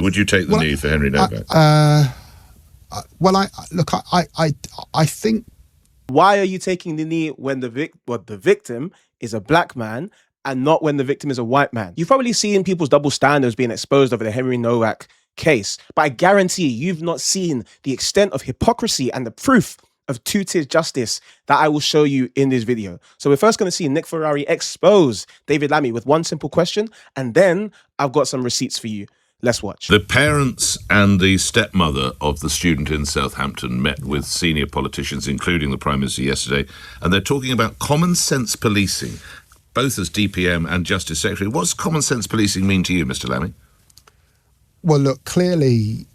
Would you take the knee for Henry Nowak? I think. Why are you taking the knee when the victim is a black man and not when the victim is a white man? You've probably seen people's double standards being exposed over the Henry Nowak case, but I guarantee you've not seen the extent of hypocrisy and the proof of two-tier justice that I will show you in this video. So we're first going to see Nick Ferrari expose David Lammy with one simple question, and then I've got some receipts for you. Let's watch. The parents and the stepmother of the student in Southampton met with senior politicians, including the Prime Minister, yesterday, and they're talking about common sense policing, both as DPM and Justice Secretary. What's common sense policing mean to you, Mr. Lammy? Well, look, clearly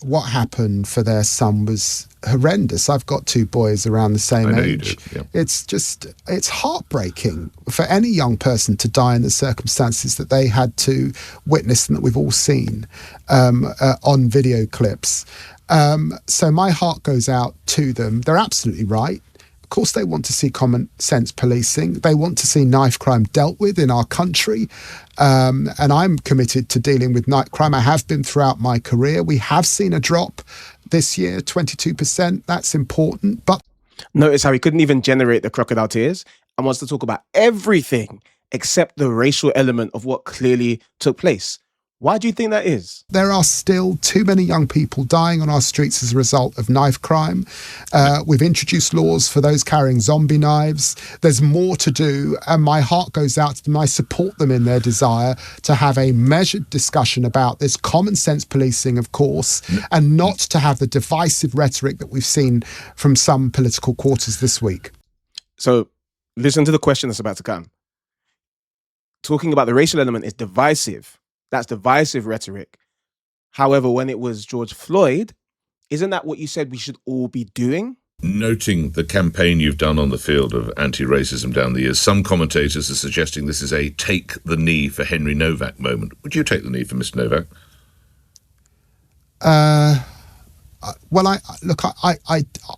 what happened for their son was horrendous. I've got two boys around the same age. Yeah. It's heartbreaking for any young person to die in the circumstances that they had to witness and that we've all seen on video clips. So my heart goes out to them. They're absolutely right. Of course, they want to see common sense policing. They want to see knife crime dealt with in our country. And I'm committed to dealing with knife crime. I have been throughout my career. We have seen a drop this year, 22%. That's important. But notice how he couldn't even generate the crocodile tears and wants to talk about everything except the racial element of what clearly took place. Why do you think that is? There are still too many young people dying on our streets as a result of knife crime. We've introduced laws for those carrying zombie knives. There's more to do, and my heart goes out to them. I support them in their desire to have a measured discussion about this, common sense policing, of course, and not to have the divisive rhetoric that we've seen from some political quarters this week. So listen to the question that's about to come. Talking about the racial element is divisive. That's divisive rhetoric. However, when it was George Floyd, isn't that what you said we should all be doing? Noting the campaign you've done on the field of anti-racism down the years, some commentators are suggesting this is a take the knee for Henry Nowak moment. Would you take the knee for Mr. Nowak?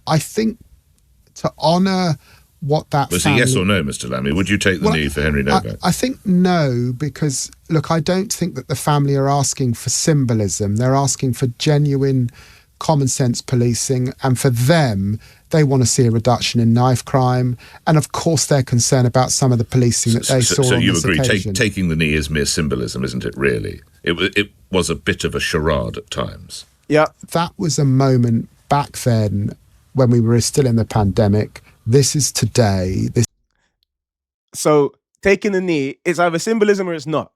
I think to honour what that was a yes or no, Mr. Lammy? Would you take the knee for Henry Nowak? I think no, because, look, I don't think that the family are asking for symbolism. They're asking for genuine common sense policing, and for them, they want to see a reduction in knife crime, and of course they're concerned about some of the policing that they saw on this occasion. So you agree, taking the knee is mere symbolism, isn't it, really? It was a bit of a charade at times. Yeah. That was a moment back then when we were still in the pandemic. This is today. So taking the knee is either symbolism or it's not.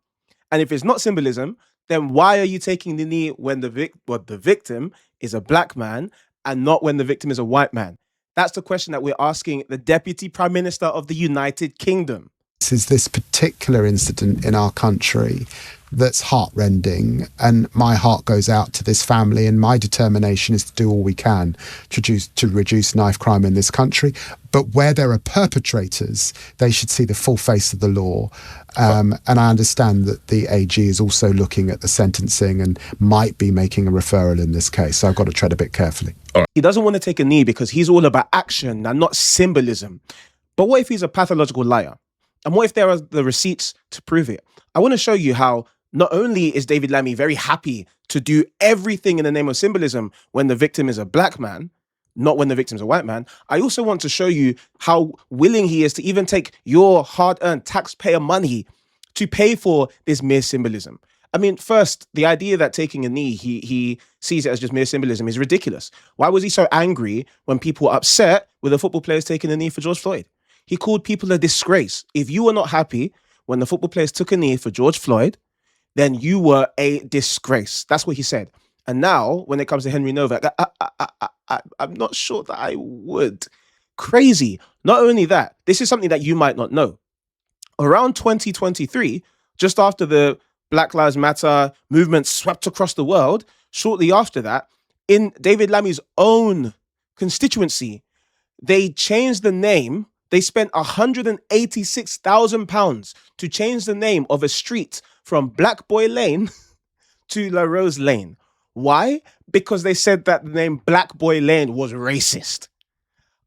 And if it's not symbolism, then why are you taking the knee when the victim is a black man and not when the victim is a white man? That's the question that we're asking the Deputy Prime Minister of the United Kingdom. This is this particular incident in our country that's heartrending, and my heart goes out to this family, and my determination is to do all we can to reduce knife crime in this country. But where there are perpetrators, they should see the full face of the law. And I understand that the AG is also looking at the sentencing and might be making a referral in this case. So I've got to tread a bit carefully. He doesn't want to take a knee because he's all about action and not symbolism. But what if he's a pathological liar? And what if there are the receipts to prove it? I want to show you how not only is David Lammy very happy to do everything in the name of symbolism when the victim is a black man, not when the victim is a white man, I also want to show you how willing he is to even take your hard-earned taxpayer money to pay for this mere symbolism. I mean, first, the idea that taking a knee, he sees it as just mere symbolism is ridiculous. Why was he so angry when people were upset with the football players taking a knee for George Floyd? He called people a disgrace. If you were not happy when the football players took a knee for George Floyd, then you were a disgrace. That's what he said. And now, when it comes to Henry Nowak, I'm not sure that I would. Crazy. Not only that, this is something that you might not know. Around 2023, just after the Black Lives Matter movement swept across the world, shortly after that, in David Lammy's own constituency, they changed the name. They spent £186,000 to change the name of a street from Black Boy Lane to La Rose Lane. Why? Because they said that the name Black Boy Lane was racist.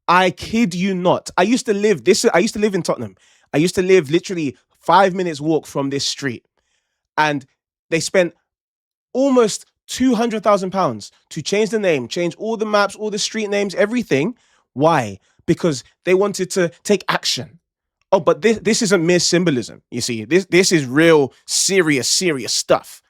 I kid you not. I used to live in Tottenham. I used to live literally 5 minutes walk from this street. And they spent almost £200,000 to change the name, change all the maps, all the street names, everything. Why? Because they wanted to take action. Oh, but this isn't mere symbolism. You see, this is real serious stuff.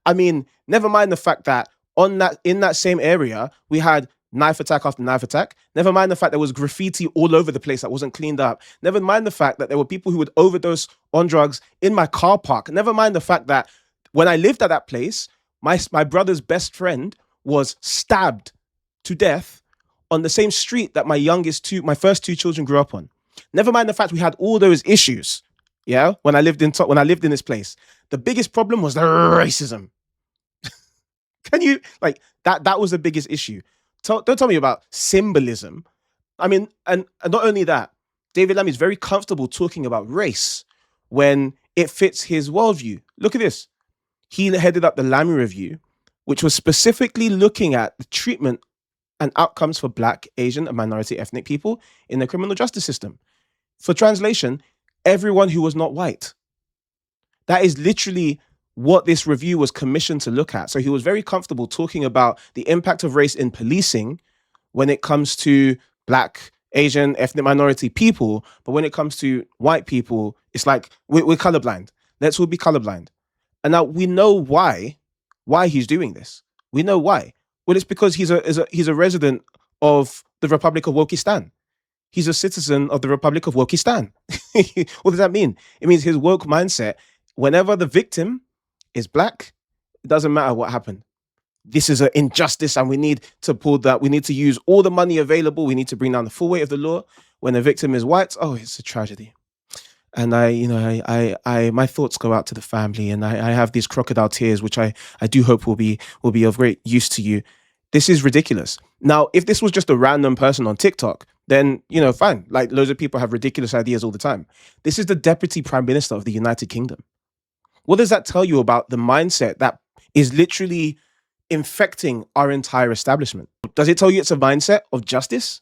I mean, never mind the fact that in that same area we had knife attack after knife attack. Never mind the fact there was graffiti all over the place that wasn't cleaned up. Never mind the fact that there were people who would overdose on drugs in my car park. Never mind the fact that when I lived at that place, my brother's best friend was stabbed to death on the same street that my first two children grew up on. Never mind the fact we had all those issues. Yeah, when I lived in this place, the biggest problem was the racism. Can you like that? That was the biggest issue. Don't tell me about symbolism. I mean, and not only that, David Lammy is very comfortable talking about race when it fits his worldview. Look at this. He headed up the Lammy Review, which was specifically looking at the treatment and outcomes for Black, Asian, and minority ethnic people in the criminal justice system. For translation, everyone who was not white. That is literally what this review was commissioned to look at. So he was very comfortable talking about the impact of race in policing when it comes to Black, Asian, ethnic minority people. But when it comes to white people, it's like we're colorblind. Let's all be colorblind. And now we know why he's doing this. We know why. Well, it's because he's a resident of the Republic of Wokistan. He's a citizen of the Republic of Wokistan. What does that mean? It means his woke mindset, whenever the victim is Black, it doesn't matter what happened. This is an injustice and we need to pull that. We need to use all the money available. We need to bring down the full weight of the law. When the victim is white, oh, it's a tragedy. And I my thoughts go out to the family, and I have these crocodile tears, which I do hope will be of great use to you. This is ridiculous. Now, if this was just a random person on TikTok, then, fine. Like, loads of people have ridiculous ideas all the time. This is the Deputy Prime Minister of the United Kingdom. What does that tell you about the mindset that is literally infecting our entire establishment? Does it tell you it's a mindset of justice?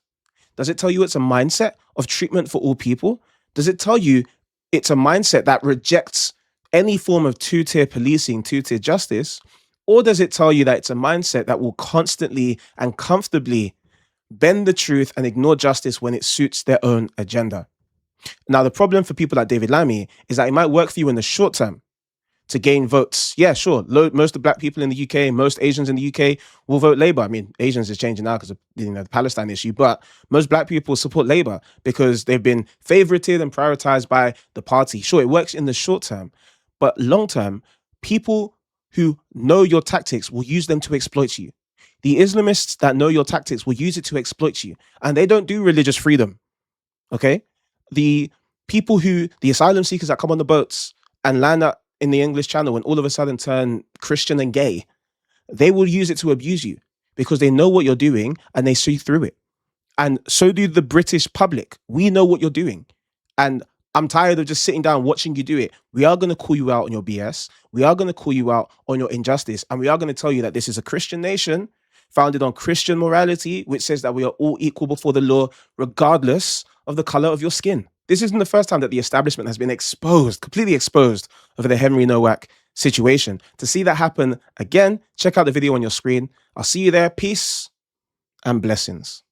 Does it tell you it's a mindset of treatment for all people? Does it tell you it's a mindset that rejects any form of two-tier policing, two-tier justice? Or does it tell you that it's a mindset that will constantly and comfortably bend the truth and ignore justice when it suits their own agenda? Now, the problem for people like David Lammy is that it might work for you in the short term to gain votes. Yeah, sure. Most of the Black people in the UK, most Asians in the UK will vote Labour. I mean, Asians is changing now because of the Palestine issue, but most Black people support Labour because they've been favorited and prioritized by the party. Sure, it works in the short term, but long term, people who know your tactics will use them to exploit you. The Islamists that know your tactics will use it to exploit you, and they don't do religious freedom. Okay? The asylum seekers that come on the boats and land up in the English Channel and all of a sudden turn Christian and gay, they will use it to abuse you because they know what you're doing and they see through it. And so do the British public. We know what you're doing. And I'm tired of just sitting down watching you do it. We are going to call you out on your BS. We are going to call you out on your injustice. And we are going to tell you that this is a Christian nation founded on Christian morality, which says that we are all equal before the law, regardless of the color of your skin. This isn't the first time that the establishment has been exposed, completely exposed, over the Henry Nowak situation. To see that happen again, check out the video on your screen. I'll see you there. Peace and blessings.